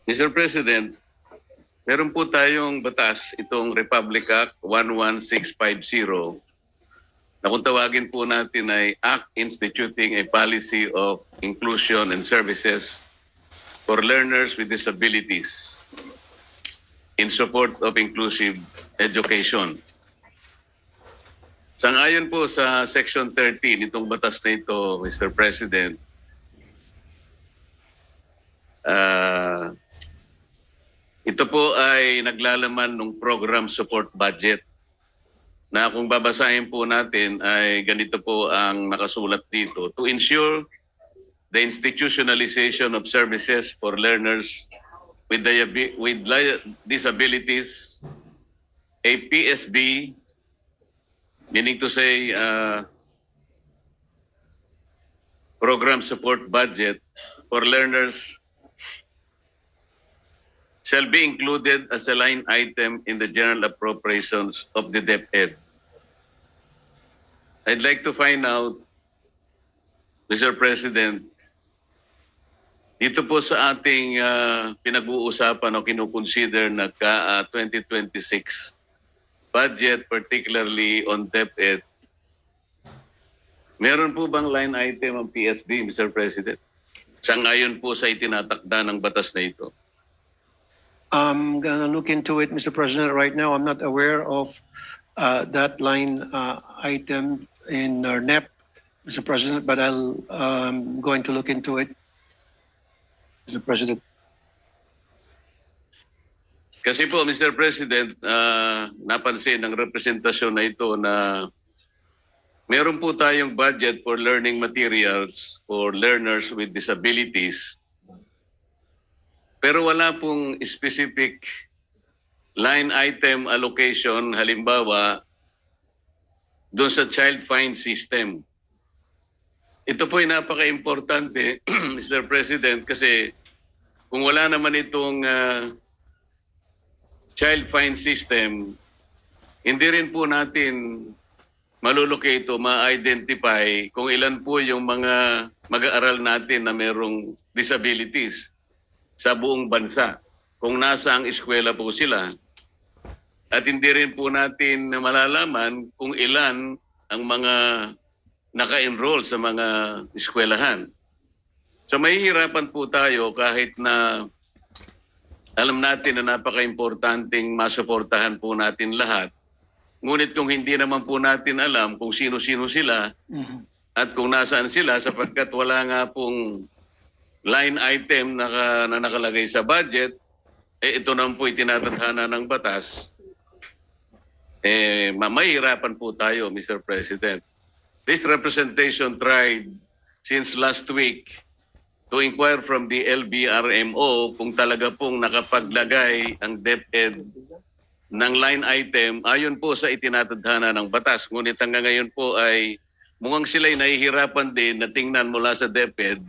Mr. President, meron po tayong batas, itong Republic Act 11650, na kung tawagin po natin ay Act Instituting a Policy of Inclusion and Services for Learners with Disabilities in support of inclusive education. Sangayon po sa Section 13 itong batas na ito, Mr. President, ito po ay naglalaman ng program support budget na kung babasahin po natin ay ganito po ang nakasulat dito. To ensure the institutionalization of services for learners with disabilities, a PSB, meaning to say program support budget for learners shall be included as a line item in the general appropriations of the DepEd. I'd like to find out, Mr. President, dito po sa ating pinag-uusapan o kinukonsider na 2026 budget, particularly on DepEd, meron po bang line item ang PSB, Mr. President? Sangayon po sa itinatakda ng batas na ito. I'm gonna look into it, Mr. President. Right now, I'm not aware of that line item in our NEP, Mr. President, but I'll going to look into it, Mr. President. Kasi po, Mr. President, napansin ng representasyon na ito na meron po tayong budget for learning materials for learners with disabilities. Pero wala pong specific line item allocation, halimbawa, doon sa child fine system. Ito po ay napaka-importante, Mr. President, kasi kung wala naman itong child fine system, hindi rin po natin malulocate o ma-identify kung ilan po yung mga mag-aaral natin na merong disabilities sa buong bansa, kung nasa ang eskwela po sila. At hindi rin po natin malalaman kung ilan ang mga naka-enroll sa mga eskwelahan. So mahihirapan po tayo kahit na alam natin na napaka-importanting masuportahan po natin lahat. Ngunit kung hindi naman po natin alam kung sino-sino sila at kung nasaan sila, sapagkat wala nga pong line item na nakalagay sa budget, ito naman po itinatadhana ng batas, mahirapan po tayo, Mr. President. This representation tried since last week to inquire from the LBRMO kung talaga pong nakapaglagay ang DepEd ng line item ayon po sa itinatadhana ng batas. Ngunit hanggang ngayon po ay mukhang sila'y nahihirapan din na tingnan mula sa DepEd.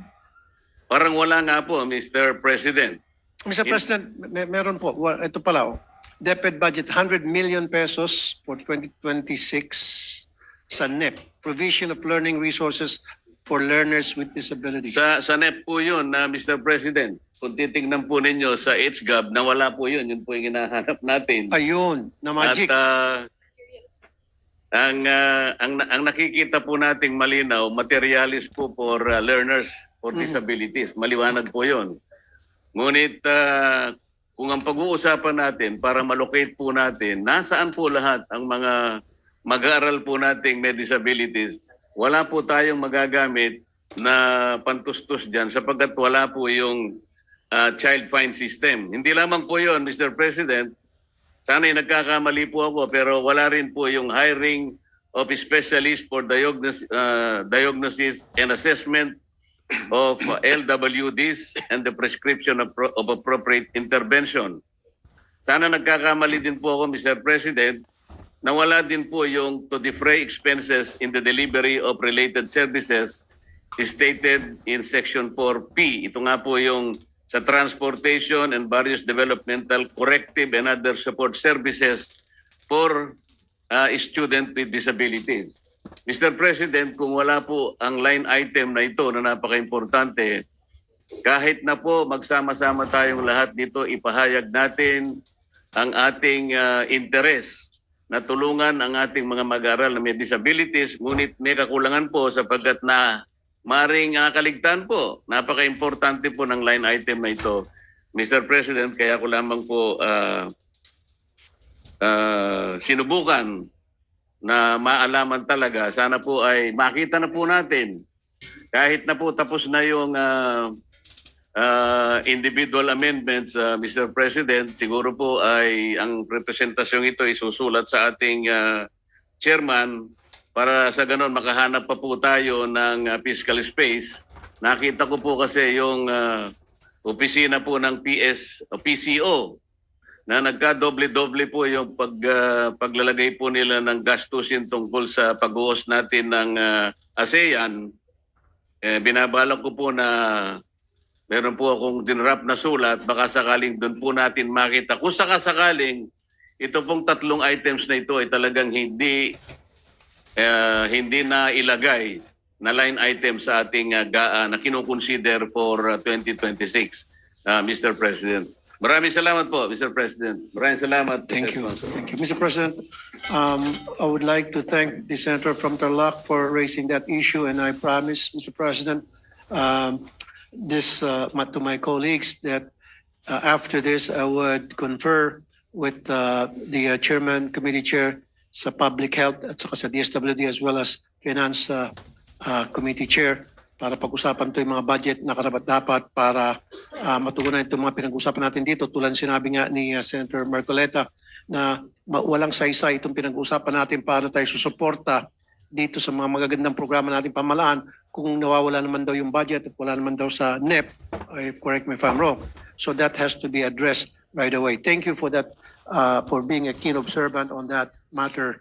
Parang wala nga po, Mr. President. Mr. President, meron po. Ito pala, DepEd budget 100 million pesos for 2026 sa NEP, Provision of Learning Resources for Learners with Disabilities. Sa NEP po yun, Mr. President. Kung titingnan po ninyo sa HGAB, nawala po yun. Yun po yung hinahanap natin. Ayun, na magic. At ang nakikita po nating malinaw, materialis po for learners for disabilities. Maliwanag po yun. Ngunit kung ang pag-uusapan natin para malocate po natin, nasaan po lahat ang mga mag-aaral po nating may disabilities, wala po tayong magagamit na pantustos dyan sapagkat wala po yung child fine system. Hindi lamang po yun, Mr. President. Sana'y nagkakamali po ako pero wala rin po yung hiring of specialists for diagnosis and assessment of LWDs and the prescription of appropriate intervention. Sana nagkakamali din po ako, Mr. President, na wala din po yung to defray expenses in the delivery of related services stated in Section 4P. Ito nga po yung sa transportation and various developmental, corrective and other support services for student with disabilities. Mr. President, kung wala po ang line item na ito na napaka-importante, kahit na po magsama-sama tayong lahat dito, ipahayag natin ang ating interes na tulungan ang ating mga mag-aaral na may disabilities, ngunit may kakulangan po sapagkat na maring nakaligtaan po. Napaka-importante po ng line item na ito. Mr. President, kaya ko lamang po sinubukan na maalaman talaga. Sana po ay makita na po natin. Kahit na po tapos na yung individual amendments, Mr. President, siguro po ay ang representasyong ito isusulat sa ating chairman para sa ganon makahanap pa po tayo ng fiscal space. Nakita ko po kasi yung opisina po ng PCO na nagka-doble-doble po yung paglalagay po nila ng gastusin tungkol sa pag-uos natin ng ASEAN. Binabalak ko po na meron po akong dinrap na sulat, baka sakaling doon po natin makita. Kung sakasakaling, ito pong tatlong items na ito ay talagang hindi na ilagay na line item sa ating na kinukonsider for 2026, Mr. President. Maraming salamat po, Mr. President. Maraming salamat. Thank Mr. you. Sponsor. Thank you. Mr. President, I would like to thank the Senator from Tarlac for raising that issue, and I promise, Mr. President, to my colleagues that after this, I would confer with the chairman, committee chair sa Public Health at saka sa DSWD as well as Finance Committee Chair para pag-usapan ito yung mga budget na karapat-dapat para matugunan itong mga pinag-usapan natin dito. Tulad sinabi nga ni Senator Marcoleta na walang saysay itong pinag-usapan natin paano tayo susuporta dito sa mga magagandang programa natin pamalaan kung nawawala naman daw yung budget at wala naman daw sa NEP, if correct me if I'm wrong. So that has to be addressed right away. Thank you for that, for being a keen observant on that matter,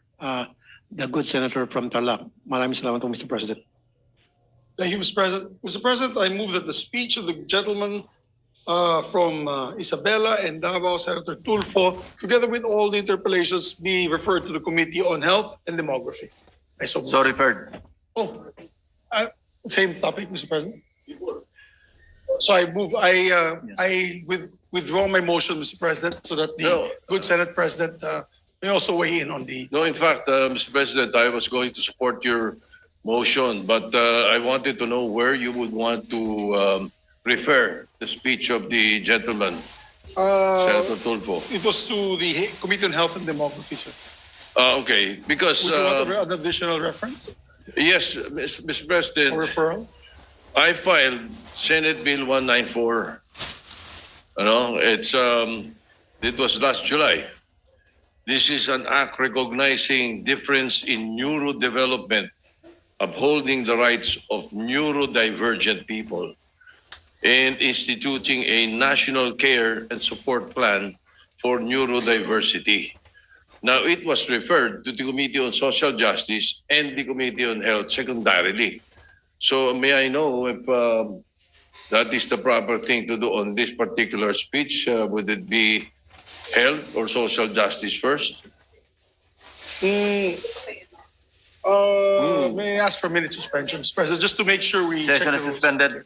the good senator from Tarlac. Maraming salamat po, Mr. President. Thank you, Mr. President. Mr. President, I move that the speech of the gentleman from Isabela and Davao, Senator Tulfo, together with all the interpellations, be referred to the Committee on Health and Demography. I so move. So referred. Oh, same topic, Mr. President. So I move. I withdraw my motion, Mr. President, so that the good Senate President may also weigh in on the. No, in fact, Mr. President, I was going to support your motion, but I wanted to know where you would want to refer the speech of the gentleman, Senator Tulfo. It was to the Committee on Health and Demography, sir. Okay, because Would you want an additional reference yes, Mr. or President, referral? I filed Senate Bill 194. It was last July. This is an act recognizing difference in neurodevelopment, upholding the rights of neurodivergent people, and instituting a national care and support plan for neurodiversity. Now, it was referred to the Committee on Social Justice and the Committee on Health secondarily. So may I know if that is the proper thing to do on this particular speech? Would it be health or social justice first? May I ask for a minute suspension, Mr. President, just to make sure we check Session the is rules. suspended.